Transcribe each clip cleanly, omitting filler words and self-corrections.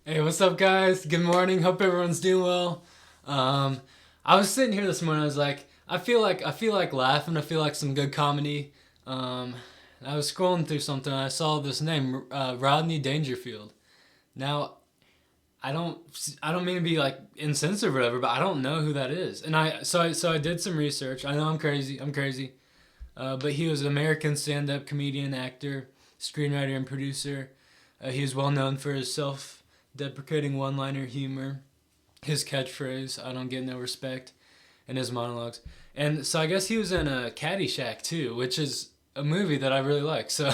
Hey, what's up, guys? Good morning. Hope everyone's doing well. Um, I was sitting here this morning. I was like, I feel like laughing. I feel like some good comedy. Um, I was scrolling through something. And I saw this name, Rodney Dangerfield. Now, I don't, I don't mean to be like insensitive or whatever, but I don't know who that is. And I did some research. I know I'm crazy. I'm crazy. But he was an American stand-up comedian, actor, screenwriter, and producer. He is well known for his self-deprecating one-liner humor, his catchphrase "I don't get no respect," and his monologues. And so I guess he was in a Caddyshack too, which is a movie that I really like. So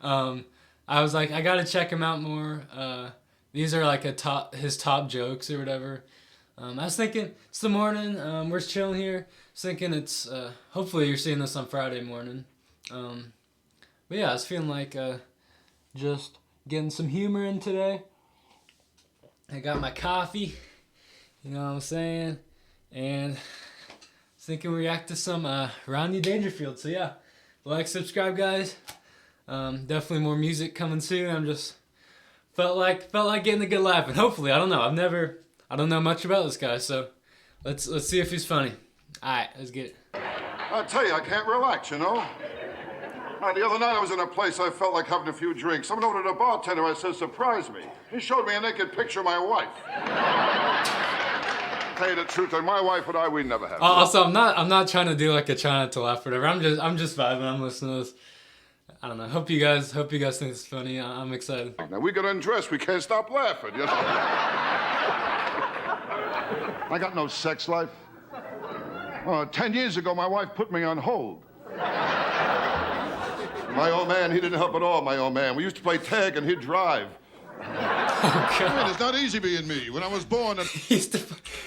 um, I was like, I gotta check him out more. These are like his top jokes or whatever. I was thinking it's the morning. We're chilling here. I was thinking it's hopefully you're seeing this on Friday morning. Um, but yeah, I was feeling like just getting some humor in today. I got my coffee, you know what I'm saying, and thinking we react to some Rodney Dangerfield. So yeah, like, subscribe, guys. Definitely more music coming soon. I'm just felt like getting a good laugh, and hopefully, I don't know much about this guy, so let's see if he's funny. All right, let's get it. I tell you, I can't relax, you know. The other night I was in a place I felt like having a few drinks. Someone ordered a bartender. I said, surprise me. He showed me a naked picture of my wife. Tell you the truth, and my wife and I, we never have. Also, I'm not trying to do like a try not to laugh or whatever. I'm just vibing. I'm listening to this. I don't know. Hope you guys think it's funny. I'm excited. Now we got undressed. We can't stop laughing, you know. I got no sex life. 10 years ago, my wife put me on hold. My old man, he didn't help at all, my old man. We used to play tag and he'd drive. Oh, God. I mean, it's not easy being me. When I was born,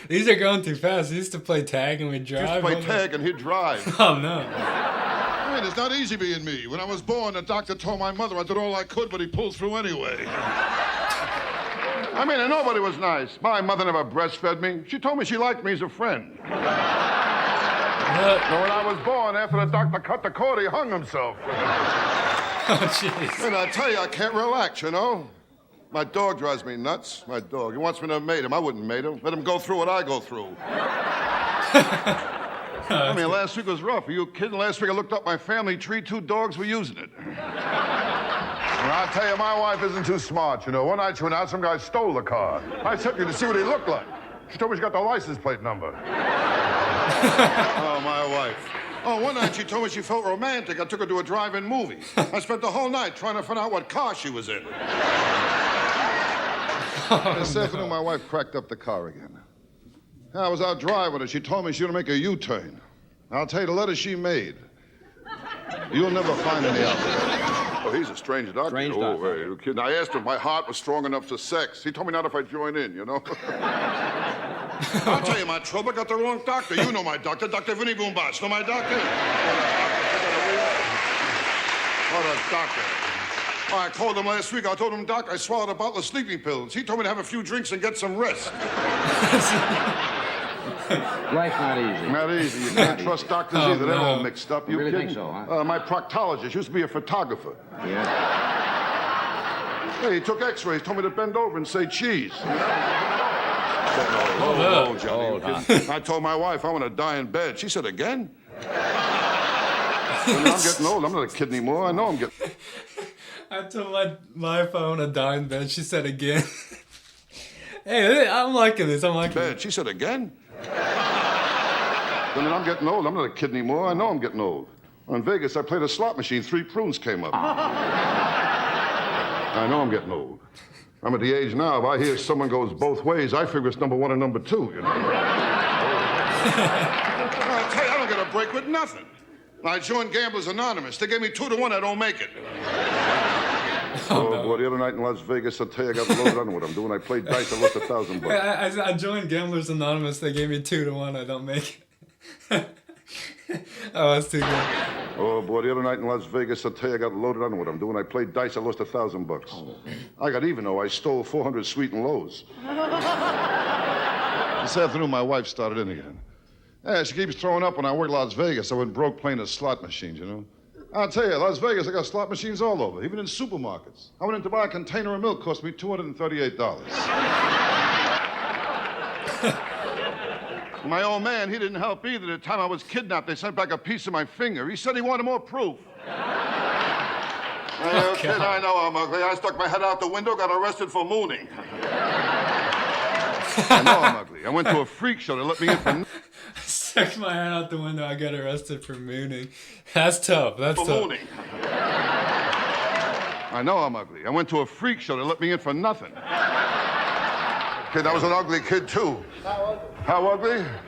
These are going too fast. He used to play tag and we'd drive. used to play tag and he'd drive. Oh, no. I mean, it's not easy being me. When I was born, the doctor told my mother I did all I could, but he pulled through anyway. I mean, and nobody was nice. My mother never breastfed me. She told me she liked me as a friend. So when I was born, after the doctor cut the cord, he hung himself. Oh, jeez. And I tell you, I can't relax, you know? My dog drives me nuts. My dog. He wants me to mate him. I wouldn't mate him. Let him go through what I go through. I mean, last week was rough. Are you kidding? Last week I looked up my family tree. 2 dogs were using it. And I'll tell you, my wife isn't too smart, you know. One night she went out, some guy stole the car. I took her to see what he looked like. She told me she got the license plate number. Oh, my wife. Oh, one night she told me she felt romantic. I took her to a drive-in movie. I spent the whole night trying to find out what car she was in. This afternoon, my wife cracked up the car again. I was out driving her. She told me she was going to make a U-turn. I'll tell you, the letter she made, you'll never find any out there. Oh, he's a strange doctor. Strange doctor. Hey, you kidding? I asked him if my heart was strong enough for sex. He told me not if I join in, you know? I'll tell you my trouble. I got the wrong doctor. You know my doctor, Dr. Vinny Boombas. Know my doctor? What a doctor. Oh, I called him last week. I told him, Doc, I swallowed a bottle of sleeping pills. He told me to have a few drinks and get some rest. Life's not easy. Not easy. You can't trust doctors either. They're all mixed up. You really kidding? think so, huh? My proctologist used to be a photographer. Yeah. Hey, he took x-rays, told me to bend over and say cheese. Hold up. Johnny. Hold on. I told my wife I want to die in bed. She said, again? Well, I'm getting old. I'm not a kid anymore. I know I'm getting... I told my phone to die in bed. She said again. Hey, I'm liking this. I'm liking bed. it. She said, again? I mean, I'm getting old. I'm not a kid anymore. I know I'm getting old. In Vegas, I played a slot machine. 3 prunes came up. I know I'm getting old. I'm at the age now, if I hear someone goes both ways, I figure it's number 1 and number 2, you know? I tell you, I don't get a break with nothing. I joined Gamblers Anonymous. They gave me 2 to 1, I don't make it. Oh, no. Boy, the other night in Las Vegas, I tell you, I got loaded on what I'm doing. I played dice, I lost $1,000. I joined Gamblers Anonymous. They gave me 2 to 1. I don't make it. Oh, that's too good. Oh, boy, the other night in Las Vegas, I tell you, I got loaded on what I'm doing. I played dice, I lost $1,000. Oh. I got even, though. I stole 400 sweet and lows. This afternoon, my wife started in again. Yeah, she keeps throwing up when I work Las Vegas. I went broke playing the slot machines, you know? I'll tell you, Las Vegas, I got slot machines all over, even in supermarkets. I went in to buy a container of milk, cost me $238. My old man, he didn't help either. The time I was kidnapped, they sent back a piece of my finger. He said he wanted more proof. Oh, kid, I know I'm ugly. I stuck my head out the window, got arrested for mooning. I know I'm ugly. I went to a freak show to let me in for... Stuck my head out the window, I got arrested for mooning. That's tough, that's tough. Mooning. I know I'm ugly. I went to a freak show to let me in for nothing. Kid, I was an ugly kid, too. How ugly? How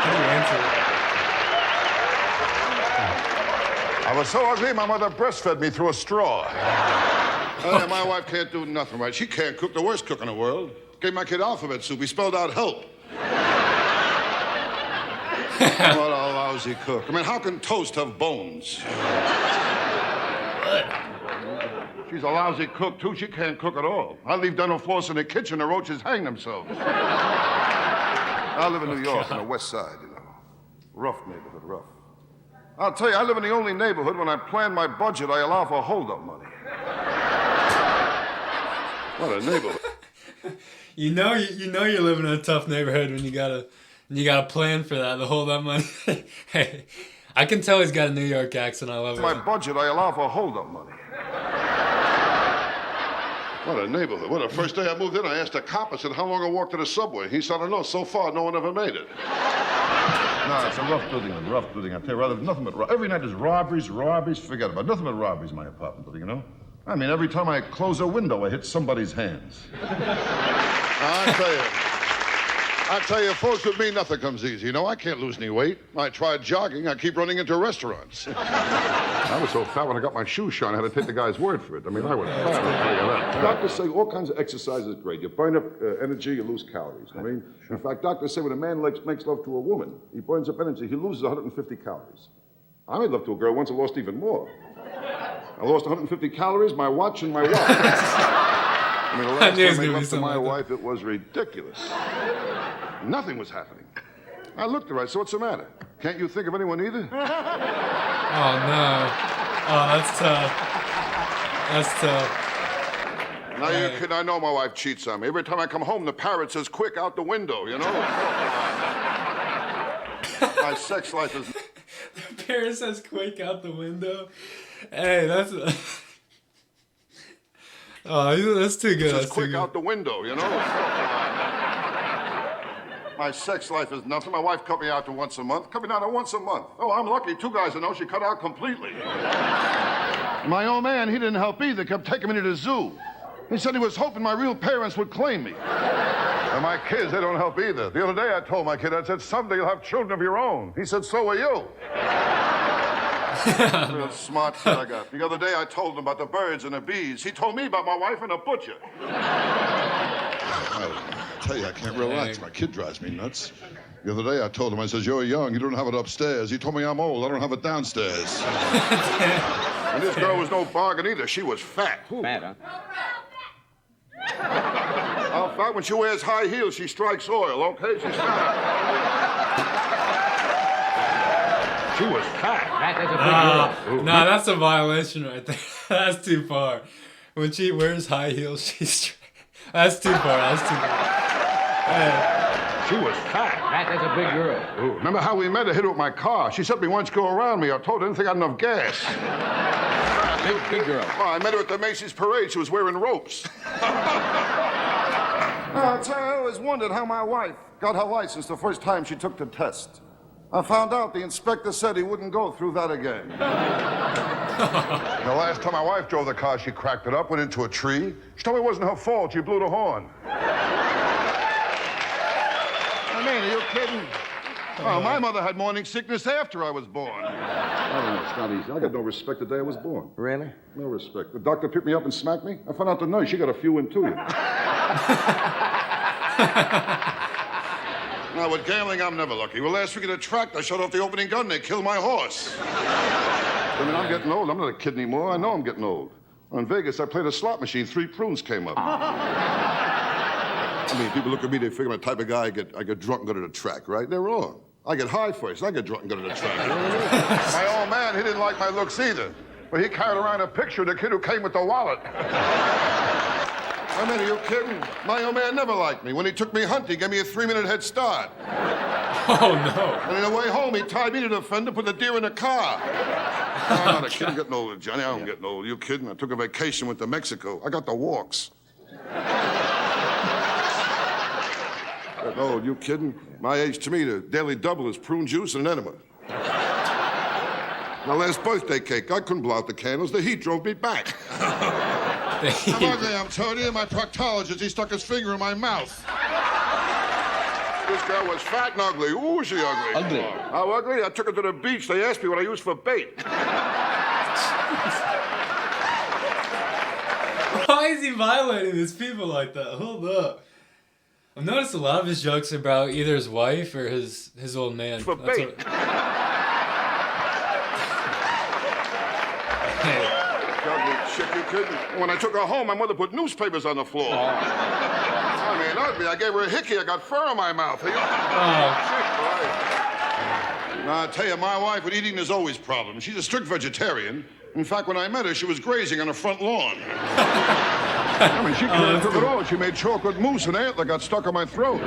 do you answer that? I was so ugly, my mother breastfed me through a straw. My wife can't do nothing right. She can't cook, the worst cook in the world. Gave my kid alphabet soup. He spelled out help. What a lousy cook. I mean, how can toast have bones? She's a lousy cook, too. She can't cook at all. I leave dental floss in the kitchen, the roaches hang themselves. I live in New York, on the west side, you know. Rough neighborhood, rough. I'll tell you, I live in the only neighborhood when I plan my budget, I allow for hold-up money. What a neighborhood. You know you're living in a tough neighborhood when you gotta plan for that, the hold-up money. Hey, I can tell he's got a New York accent. I love it. My budget, I allow for hold-up money. What a neighborhood. Well, the first day I moved in, I asked a cop, I said, how long I walked to the subway? He said, I don't know. So far, no one ever made it. No, it's a rough building, I tell you, rather, nothing but every night is robberies, forget about it. Nothing but robberies in my apartment building, you know? I mean, every time I close a window, I hit somebody's hands. I tell you, folks, with me, nothing comes easy. You know, I can't lose any weight. I tried jogging. I keep running into restaurants. I was so fat when I got my shoes shone, I had to take the guy's word for it. I mean, I was fat. I'll tell you that. Doctors say all kinds of exercise is great. You burn up energy, you lose calories. I mean, in fact, doctors say when a man makes love to a woman, he burns up energy, he loses 150 calories. I made love to a girl once, I lost even more. I lost 150 calories, my watch, and my wallet. I mean, the last time I made love to my wife, it was ridiculous. Nothing was happening. I looked at her. I said, what's the matter? Can't you think of anyone either? Oh, no. Oh, that's tough. That's tough. Now, you kid, I know my wife cheats on me. Every time I come home, the parrot says, quick, out the window, you know? My sex life is... The parrot says, quick, out the window. Hey, that's... Oh, that's too good. Says, quick, out the window, you know? My sex life is nothing. My wife cut me out to once a month. Cut me down to once a month. Oh, I'm lucky. 2 guys I know she cut out completely. My old man, he didn't help either. Kept taking me to the zoo. He said he was hoping my real parents would claim me. And my kids, they don't help either. The other day I told my kid, I said, someday you'll have children of your own. He said, so will you. Real smart kid I got. The other day I told him about the birds and the bees. He told me about my wife and a butcher. I tell you, I can't relax. My kid drives me nuts. The other day I told him, I says, you're young, you don't have it upstairs. He told me I'm old, I don't have it downstairs. And this girl was no bargain either. She was fat. Fat, huh? How fat? When she wears high heels, she strikes oil, okay? She's fat. She was fat. That's a big girl. No, that's a violation right there. That's too far. When she wears high heels, she's... That's too far. That's too far. Hey. She was fat. That's a big girl. Ooh, remember how we met? I hit her with my car. She said me once go around me. I told her I didn't think I had enough gas. Big girl. Well, I met her at the Macy's parade. She was wearing ropes. I'll tell you, I always wondered how my wife got her license the first time she took the test. I found out the inspector said he wouldn't go through that again. The last time my wife drove the car, she cracked it up, went into a tree. She told me it wasn't her fault. She blew the horn. I mean, are you kidding? Oh, my mother had morning sickness after I was born. I don't know, it's not easy. I got no respect the day I was born. Really? No respect. The doctor picked me up and smacked me. I found out the nurse, she got a few in too. Now, with gambling, I'm never lucky. Well, last week at a track, I shut off the opening gun and they killed my horse. I mean, I'm getting old. I'm not a kid anymore. I know I'm getting old. In Vegas, I played a slot machine. 3 prunes came up. I mean, people look at me, they figure I'm the type of guy I get drunk and go to the track, right? They're wrong. I get high first. I get drunk and go to the track. You know what I mean? My old man, he didn't like my looks either. But he carried around a picture of the kid who came with the wallet. I mean, are you kidding? My old man never liked me. When he took me hunting, he gave me a 3-minute head start. Oh, no. And on the way home, he tied me to the fender, put the deer in the car. I'm not a kid. I'm getting older, Johnny. I don't get old. You kidding? I took a vacation, went to Mexico. I got the walks. Getting old. You kidding? My age, to me, the daily double is prune juice and an enema. My last birthday cake, I couldn't blow out the candles. The heat drove me back. I'm ugly, I'm telling you. My proctologist, he stuck his finger in my mouth. This girl was fat and ugly. Ooh, was she ugly? Ugly. How ugly? I took her to the beach. They asked me what I used for bait. Why is he violating his people like that? Hold up. I've noticed a lot of his jokes are about either his wife or his old man. For bait. Ugly shit, you kidding? When I took her home, my mother put newspapers on the floor. I mean, ugly. I gave her a hickey. I got fur in my mouth. Now, I tell you, my wife with eating is always problems. She's a strict vegetarian. In fact, when I met her, she was grazing on her front lawn. I mean, she couldn't cook at all. She made chocolate mousse and antler got stuck on my throat.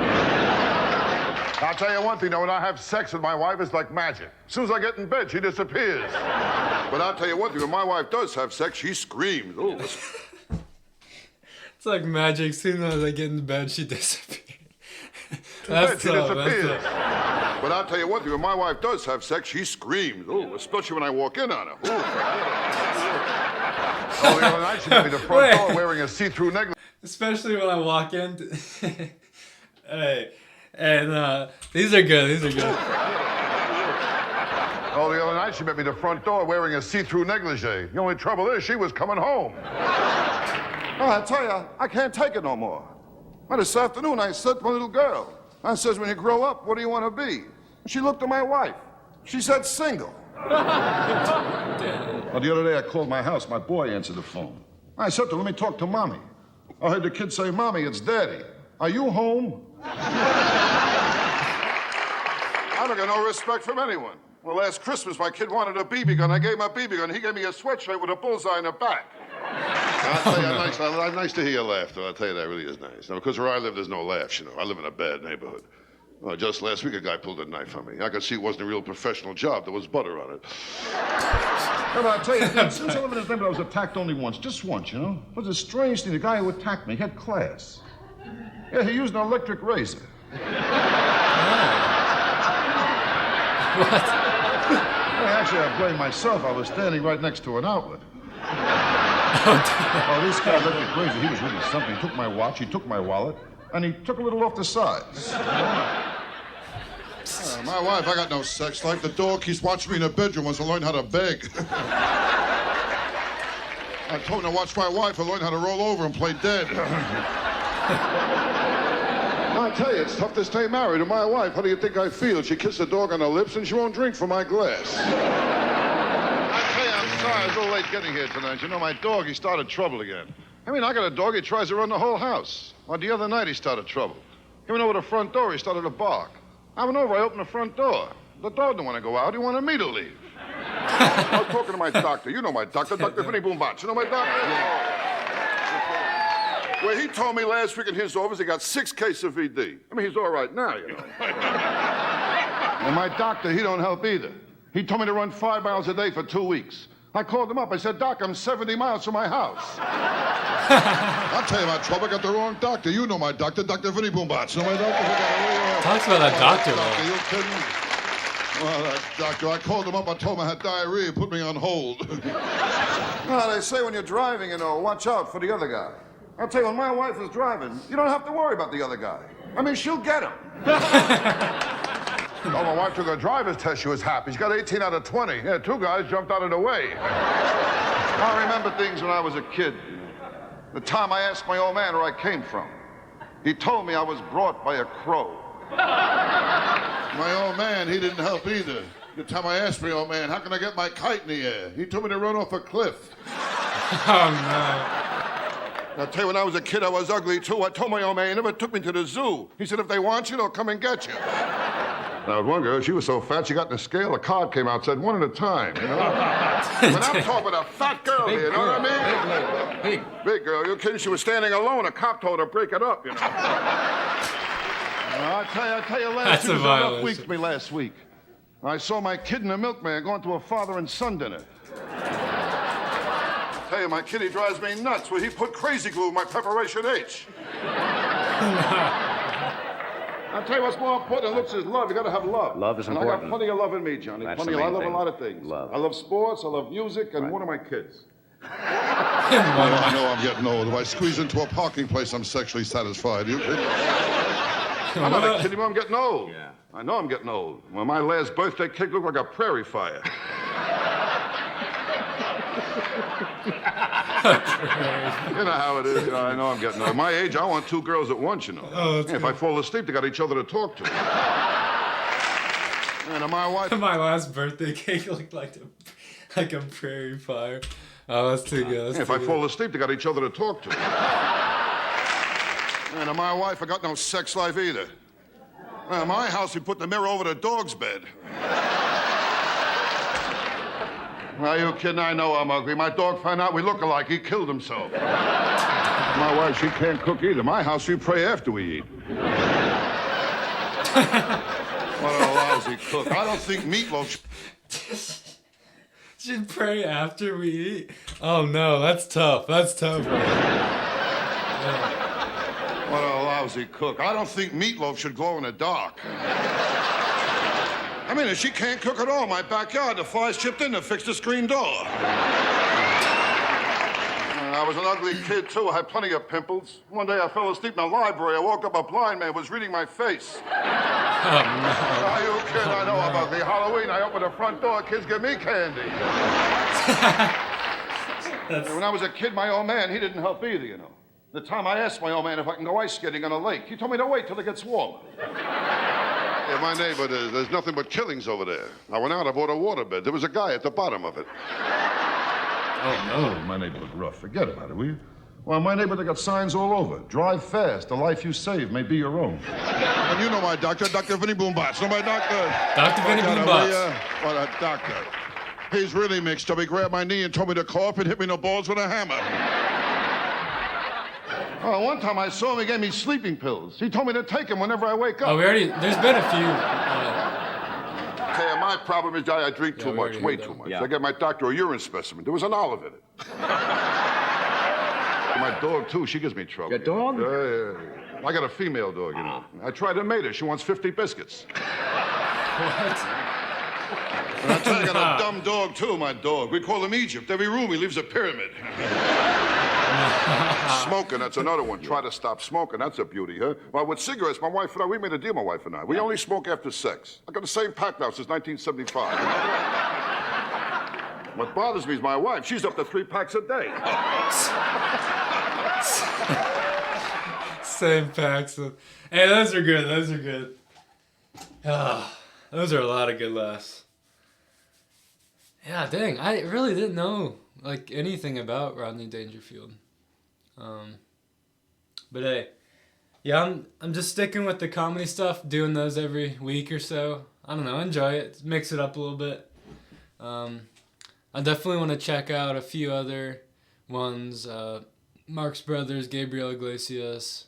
I'll tell you one thing, though, when I have sex with my wife, it's like magic. As soon as I get in bed, she disappears. But I'll tell you one thing, when my wife does have sex, she screams. Ooh. It's like magic. As soon as I get in bed, she disappears. She disappears. But I'll tell you one thing, when my wife does have sex, she screams. Ooh, especially when I walk in on her. Ooh. Oh, the other night she met me at the front door wearing a see-through necklace. Especially when I walk in. Hey. And these are good. These are good. Oh, the other night she met me at the front door wearing a see-through negligee. The only trouble is she was coming home. Oh, I tell you, I can't take it no more. Well, this afternoon I said to my little girl, I says, when you grow up, what do you want to be? And she looked at my wife. She said single. Well, the other day I called my house. My boy answered the phone. I said to him, let me talk to Mommy. I heard the kid say, Mommy, it's Daddy. Are you home? I don't get no respect from anyone. Well, last Christmas, my kid wanted a BB gun. I gave him a BB gun. He gave me a sweatshirt with a bullseye in the back. I'll tell you, nice to hear you laugh, though. I'll tell you, that really is nice. Now, because where I live, there's no laughs, you know. I live in a bad neighborhood. Well, just last week, a guy pulled a knife on me. I could see it wasn't a real professional job. There was butter on it. But I'll tell you, since I live in this neighborhood, I was attacked only once. Just once, you know. It was a strange thing. The guy who attacked me had class. Yeah, he used an electric razor. What? Well, actually, I blame myself. I was standing right next to an outlet. Oh, this guy electric razor, he was really something. He took my watch, he took my wallet, and he took a little off the sides. My wife, I got no sex life. The dog keeps watching me in the bedroom, wants to learn how to beg. I told him to watch my wife and learn how to roll over and play dead. I tell you, it's tough to stay married to my wife. How do you think I feel? She kissed the dog on the lips and she won't drink from my glass. I tell you, I'm sorry. I was a little late getting here tonight. You know, my dog, he started trouble again. I mean, I got a dog. He tries to run the whole house. Well, the other night, he started trouble. He went over the front door. He started to bark. I went over. I opened the front door. The dog didn't want to go out. He wanted me to leave. I was talking to my doctor. You know my doctor, Dr. Vinny Boombach. You know my doctor? Well, he told me last week in his office he got 6 cases of VD. I mean, he's all right now, you know. And my doctor, he don't help either. He told me to run 5 miles a day for 2 weeks. I called him up. I said, Doc, I'm 70 miles from my house. I'll tell you about trouble. I got the wrong doctor. You know my doctor, Dr. Vinny Boombach. You know my doctor? Talks about that doctor, though. You kidding? Well, that doctor, I called him up. I told him I had diarrhea. Put me on hold. Well, they say when you're driving, you know, watch out for the other guy. I'll tell you, when my wife is driving, you don't have to worry about the other guy. I mean, she'll get him. Oh, my wife took a driver's test. She was happy. She got 18 out of 20. Yeah, 2 guys jumped out of the way. I remember things when I was a kid. The time I asked my old man where I came from. He told me I was brought by a crow. My old man, he didn't help either. The time I asked my old man, how can I get my kite in the air? He told me to run off a cliff. Oh, no. I'll tell you, when I was a kid, I was ugly, too. I told my old man, he never took me to the zoo. He said, if they want you, they'll come and get you. Now, one girl, she was so fat, she got in the scale, a card came out, said one at a time, you know? But I'm talking about a fat girl here, you know what I mean? Big girl, you kidding? She was standing alone. A cop told her to break it up, you know? I tell you, last week was a rough week for me last week. I saw my kid and the milkman going to a father and son dinner. I tell you, my kid, he drives me nuts. Well, he put crazy glue in my preparation H. I'll tell you what's more important than looks is love. You gotta have love. Love is important. And I got plenty of love in me, Johnny. That's Plenty the of love. I main love a thing. lot of things. Love. I love sports, I love music, and one of my kids. I know I'm getting old. If I squeeze into a parking place, I'm sexually satisfied. You kidding? I'm not kidding you, I'm getting old. Yeah. I know I'm getting old. Well, my last birthday cake looked like a prairie fire. You know how it is. I know I'm getting old. At my age, I want two girls at once, you know. Oh, that's if I fall asleep, they got each other to talk to. And my wife... My last birthday cake looked like a prairie fire. Oh, that's too good. If I fall asleep, they got each other to talk to. And at my wife, I got no sex life either. At my house, we put the mirror over the dog's bed. Are you kidding? I know I'm ugly. My dog found out we look alike. He killed himself. My wife, she can't cook either. My house, we pray after we eat. What a lousy cook. I don't think meatloaf... Should pray after we eat? Oh, no. That's tough. That's tough, bro. What a lousy cook. I don't think meatloaf should glow in the dark. I mean, if she can't cook at all, my backyard, the flies chipped in to fix the screen door. I was an ugly kid, too. I had plenty of pimples. One day I fell asleep in the library. I woke up, a blind man was reading my face. Oh, no. Are you kidding? I know I'm ugly. Halloween, I open the front door, kids give me candy. When I was a kid, my old man, he didn't help either, you know. The time I asked my old man if I can go ice skating on a lake, he told me to wait till it gets warmer. Yeah, my neighbor, there's nothing but killings over there. I went out, I bought a waterbed. There was a guy at the bottom of it. Oh, no, my neighbor was rough. Forget about it, will you? Well, my neighbor, they got signs all over. Drive fast. The life you save may be your own. And you know my doctor, Dr. Vinny Boombots. Know my doctor? Dr. Vinny Boombots. What a doctor. He's really mixed up. He grabbed my knee and told me to cough and hit me in the balls with a hammer. Oh, one time I saw him, he gave me sleeping pills. He told me to take them whenever I wake up. Oh, there's been a few. Hey, my problem is I drink too much, way too much. Yeah. I gave my doctor a urine specimen. There was an olive in it. My dog, too, she gives me trouble. Your dog? Yeah. I got a female dog, you know. I tried to mate her. She wants 50 biscuits. What? And I tell you, I got a dumb dog, too, my dog. We call him Egypt. Every room he leaves a pyramid. Smoking, that's another one. Try to stop smoking. That's a beauty, huh? Well, with cigarettes, my wife and I, we made a deal, my wife and I. We only smoke after sex. I got the same pack now since 1975. What bothers me is my wife. She's up to 3 packs a day. Same packs. Hey, those are good. Those are good. Those are a lot of good laughs. Yeah, dang. I really didn't know like anything about Rodney Dangerfield. But hey, yeah, I'm just sticking with the comedy stuff, doing those every week or so. I don't know, enjoy it, mix it up a little bit. I definitely want to check out a few other ones. Marx Brothers, Gabriel Iglesias,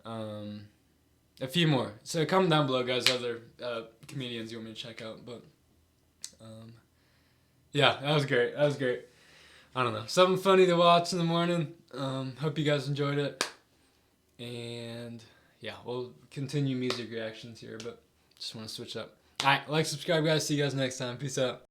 a few more. So comment down below, guys, other comedians you want me to check out. But yeah, that was great. That was great. I don't know, something funny to watch in the morning. Hope you guys enjoyed it. And yeah, we'll continue music reactions here, but just want to switch up. All right, like, subscribe, guys. See you guys next time. Peace out.